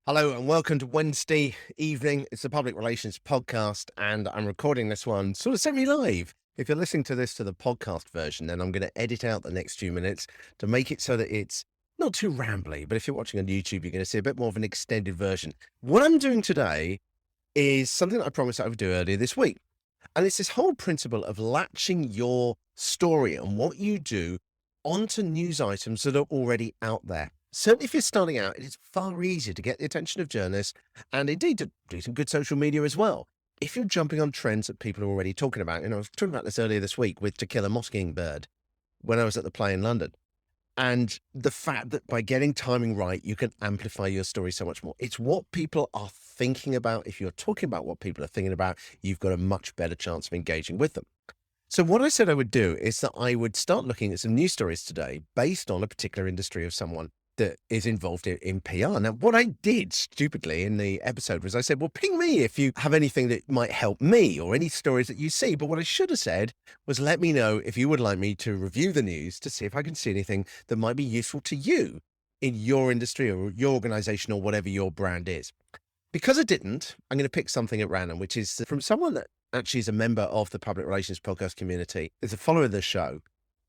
Hello and welcome to Wednesday evening. It's the Public Relations Podcast, and I'm recording this one sort of semi-live. If you're listening to this to the podcast version, then I'm going to edit out the next few minutes to make it so that it's not too rambly. But if you're watching on YouTube, you're going to see a bit more of an extended version. What I'm doing today is something that I promised I would do earlier this week. And it's this whole principle of latching your story and what you do onto news items that are already out there. Certainly, if you're starting out, it is far easier to get the attention of journalists and indeed to do some good social media as well. If you're jumping on trends that people are already talking about, I was talking about this earlier this week with To Kill a Mockingbird when I was at the play in London. And the fact that by getting timing right, you can amplify your story so much more. It's what people are thinking about. If you're talking about what people are thinking about, you've got a much better chance of engaging with them. So what I said I would do is that I would start looking at some news stories today based on a particular industry of someone that is involved in PR. Now, what I did stupidly in the episode was I said, well, ping me if you have anything that might help me or any stories that you see. But what I should have said was let me know if you would like me to review the news to see if I can see anything that might be useful to you in your industry or your organization or whatever your brand is. Because I didn't, I'm going to pick something at random, which is from someone that actually is a member of the Public Relations Podcast community, is a follower of the show.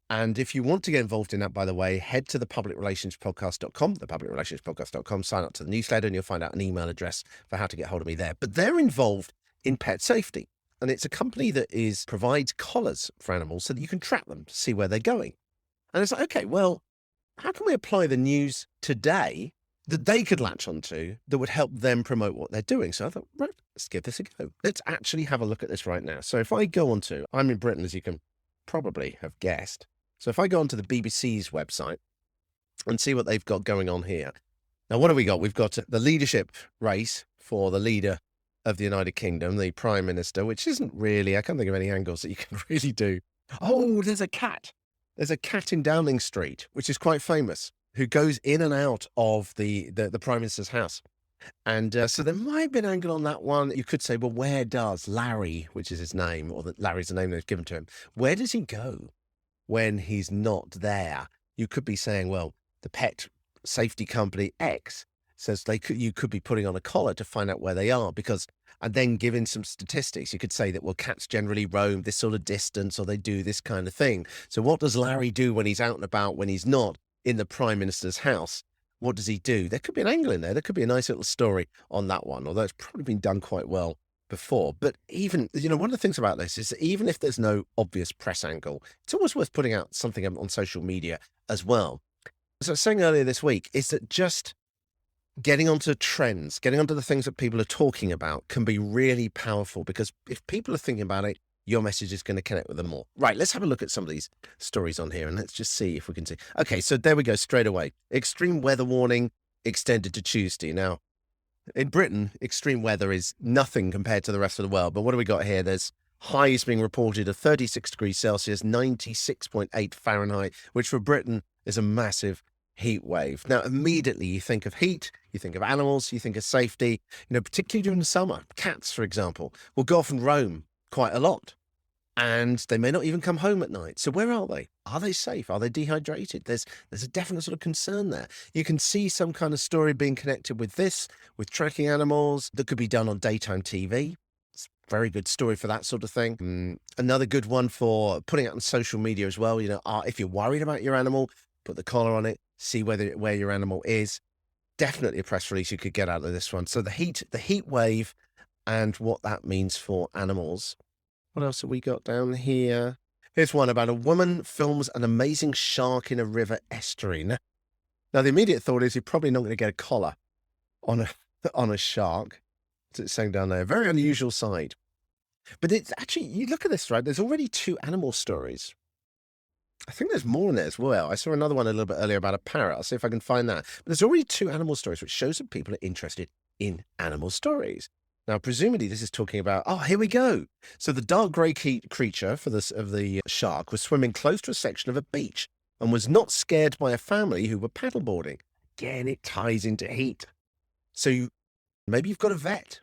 And if you want to get involved in that, by the way, head to thepublicrelationspodcast.com, thepublicrelationspodcast.com, sign up to the newsletter, and you'll find out an email address for how to get hold of me there. But they're involved in pet safety. And it's a company that provides collars for animals so that you can track them to see where they're going. And it's like, okay, well, how can we apply the news today that they could latch onto that would help them promote what they're doing? So I thought, right, let's give this a go. Let's actually have a look at this right now. So if I go I'm in Britain, as you can probably have guessed. So if I go onto the BBC's website and see what they've got going on here. Now, what have we got? We've got the leadership race for the leader of the United Kingdom, the Prime Minister, which isn't really, I can't think of any angles that you can really do. Oh, there's a cat. There's a cat in Downing Street, which is quite famous, who goes in and out of the Prime Minister's house. And so there might be an angle on that one. You could say, well, where does Larry, which is his name, or that Larry's the name they've given to him, where does he go when he's not there? You could be saying, well, the pet safety company X says you could be putting on a collar to find out where they are, because, and then giving some statistics, you could say that, well, cats generally roam this sort of distance or they do this kind of thing. So what does Larry do when he's out and about, when he's not in the Prime Minister's house? What does he do? There could be an angle in there. There could be a nice little story on that one, although it's probably been done quite well before. But even, one of the things about this is that even if there's no obvious press angle, it's always worth putting out something on social media as well. As I was saying earlier this week, is that just getting onto trends, getting onto the things that people are talking about can be really powerful, because if people are thinking about it, your message is going to connect with them more. Right, let's have a look at some of these stories on here and let's just see if we can see. Okay, so there we go straight away. Extreme weather warning extended to Tuesday. Now, in Britain, extreme weather is nothing compared to the rest of the world. But what do we got here? There's highs being reported of 36 degrees Celsius, 96.8 Fahrenheit, which for Britain is a massive heat wave. Now, immediately you think of heat, you think of animals, you think of safety, particularly during the summer. Cats, for example, will go off and roam quite a lot, and they may not even come home at night. So where are they? Are they safe? Are they dehydrated? There's a definite sort of concern there. You can see some kind of story being connected with this, with tracking animals that could be done on daytime TV. It's a very good story for that sort of thing. Another good one for putting out on social media as well. If you're worried about your animal, put the collar on it, see where your animal is. Definitely a press release you could get out of this one. So the heat wave and what that means for animals. What else have we got down here? Here's one about a woman films an amazing shark in a river estuary. Now, the immediate thought is you're probably not going to get a collar on a shark. It's saying down there, very unusual sight. But it's actually, you look at this, right? There's already 2 animal stories. I think there's more in there as well. I saw another one a little bit earlier about a parrot. I'll see if I can find that. But there's already 2 animal stories, which shows that people are interested in animal stories. Now, presumably this is talking about, here we go. So the dark grey creature of the shark was swimming close to a section of a beach and was not scared by a family who were paddleboarding. Again, it ties into heat. So maybe you've got a vet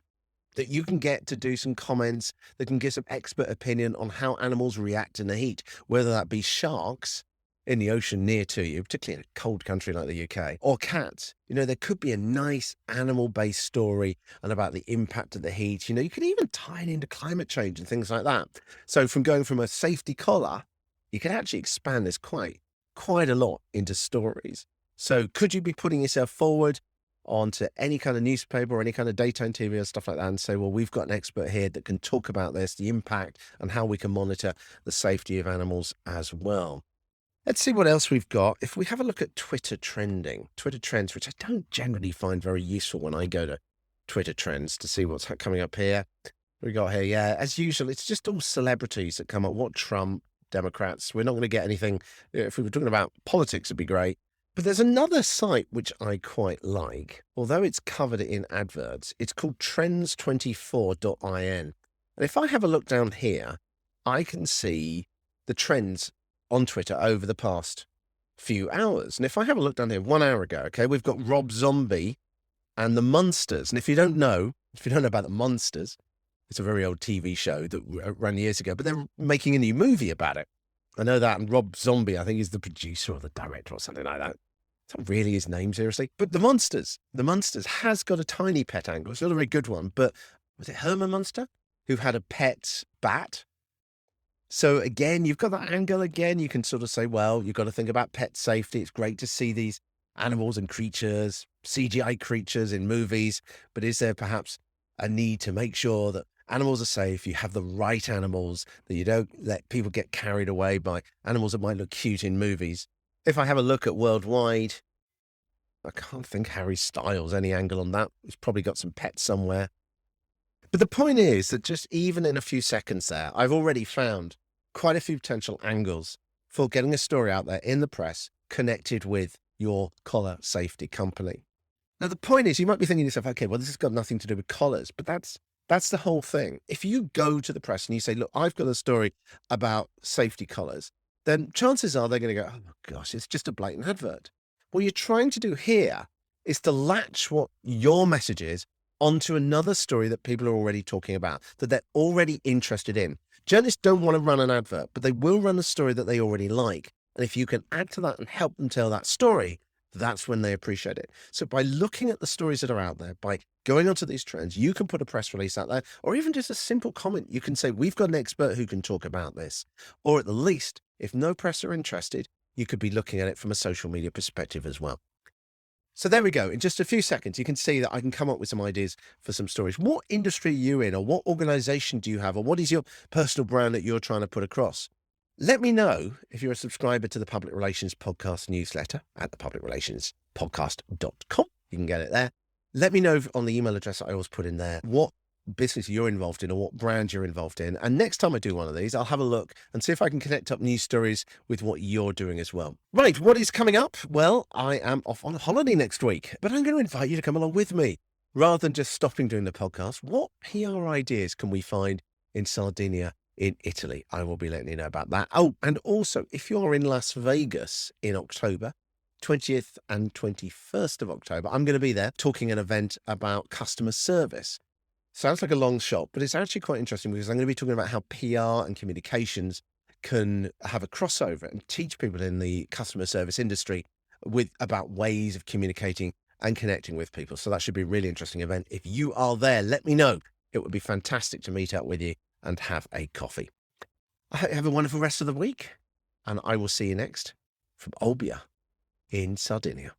that you can get to do some comments that can give some expert opinion on how animals react in the heat, whether that be sharks in the ocean near to you, particularly in a cold country like the UK, or cats, there could be a nice animal-based story and about the impact of the heat. You could even tie it into climate change and things like that. So from going from a safety collar, you can actually expand this quite a lot into stories. So could you be putting yourself forward onto any kind of newspaper or any kind of daytime TV or stuff like that and say, well, we've got an expert here that can talk about this, the impact and how we can monitor the safety of animals as well. Let's see what else we've got. If we have a look at Twitter trends, which I don't generally find very useful when I go to Twitter trends to see what's coming up here. We got here, yeah, as usual, it's just all celebrities that come up. What Trump, Democrats. We're not going to get anything. If we were talking about politics, it'd be great. But there's another site which I quite like, although it's covered in adverts. It's called trends24.in. And if I have a look down here, I can see the trends on Twitter over the past few hours. And if I have a look down here, 1 hour ago, okay, we've got Rob Zombie and the Munsters. And if you don't know about the Munsters, it's a very old TV show that ran years ago, but they're making a new movie about it. I know that. And Rob Zombie, I think, is the producer or the director or something like that. It's not really his name, seriously. But the Munsters has got a tiny pet angle. It's not a very good one, but was it Herman Munster who had a pet bat? So again, you've got that angle again. You can sort of say, well, you've got to think about pet safety. It's great to see these animals and creatures, CGI creatures in movies, but is there perhaps a need to make sure that animals are safe, you have the right animals, that you don't let people get carried away by animals that might look cute in movies? If I have a look at worldwide, I can't think Harry Styles, any angle on that. He's probably got some pets somewhere. But the point is that just even in a few seconds there, I've already found quite a few potential angles for getting a story out there in the press connected with your collar safety company. Now, the point is, you might be thinking to yourself, okay, well, this has got nothing to do with collars, but that's the whole thing. If you go to the press and you say, look, I've got a story about safety collars, then chances are they're going to go, oh my gosh, it's just a blatant advert. What you're trying to do here is to latch what your message is onto another story that people are already talking about, that they're already interested in. Journalists don't want to run an advert, but they will run a story that they already like. And if you can add to that and help them tell that story, that's when they appreciate it. So by looking at the stories that are out there, by going onto these trends, you can put a press release out there, or even just a simple comment. You can say, we've got an expert who can talk about this. Or at the least, if no press are interested, you could be looking at it from a social media perspective as well. So there we go. In just a few seconds, you can see that I can come up with some ideas for some stories. What industry are you in, or what organization do you have, or what is your personal brand that you're trying to put across? Let me know if you're a subscriber to the Public Relations Podcast newsletter at thepublicrelationspodcast.com. You can get it there. Let me know on the email address that I always put in there what business you're involved in or what brand you're involved in. And next time I do one of these, I'll have a look and see if I can connect up news stories with what you're doing as well. Right, what is coming up? Well, I am off on holiday next week, but I'm going to invite you to come along with me. Rather than just stopping doing the podcast, what PR ideas can we find in Sardinia, in Italy? I will be letting you know about that. Oh, and also, if you're in Las Vegas in October, 20th and 21st of October, I'm going to be there talking an event about customer service. Sounds like a long shot, but it's actually quite interesting because I'm going to be talking about how PR and communications can have a crossover and teach people in the customer service industry about ways of communicating and connecting with people. So that should be a really interesting event. If you are there, let me know. It would be fantastic to meet up with you and have a coffee. I hope you have a wonderful rest of the week, and I will see you next from Olbia in Sardinia.